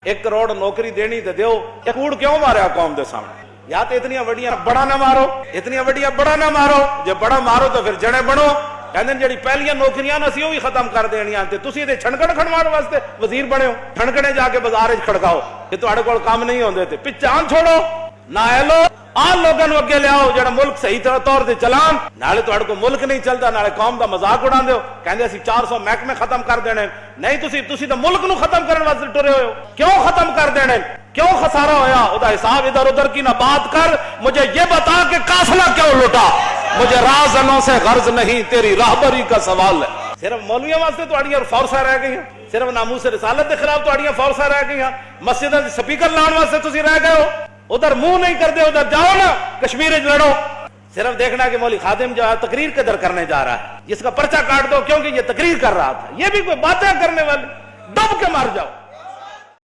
1 करोड़ नौकरी देनी तो दो, कूड़ क्यों मारा कौम के सामने? या तो इतनी वड्डियां बड़ा ना मारो, इतनी वड्डियां बड़ा ना मारो, जो बड़ा मारो तो फिर जने बनो। कहते जी पहलियां नौकरियां असीं वो भी खत्म कर देनियां ते तुसीं ते छणकण खड़वाण वास्ते वजीर बने हो। ठणकणे जाके बाजार च खड़काओ कि तुहाडे कोल काम नहीं होंदे ते पिछान छोड़ो ना लो आ लोगों अगे लियाओ जो मुल्क सही तौर से चलान। नाले तुहाडे कोल मुल्क नहीं चलता, नाले कौम का मजाक उड़ांदे हो। कहंदे असीं 400 महकमे खत्म कर देने। नहीं तुसीं तो मुल्क नूं खत्म करने वास्ते टुरे हो। क्यों खत्म कर देने? क्यों खसारा होया? उदा हिसाब इधर उधर की ना बात कर, मुझे ये बता कि काफिला क्यों लुटा। मुझे राज़नों से गर्ज नहीं, तेरी राहबरी का सवाल है। सिर्फ मौलवियों वास्ते तुहाड़ियां फौर्सा रह गई, सिर्फ नामूस रिसालत के खिलाफ तुहाड़ियां फौर्सा रह गई। मस्जिदां दे स्पीकर लाने वास्ते तुसीं रह गए हो। उधर मुंह नहीं करते, उधर जाओ ना कश्मीर लड़ो। सिर्फ देखना कि मौलवी खादिम जो है तकरीर किधर करने जा रहा है, इसका पर्चा काट दो क्योंकि ये तकरीर कर रहा था। ये भी कोई बातें करने वाली, दब के मार जाओ।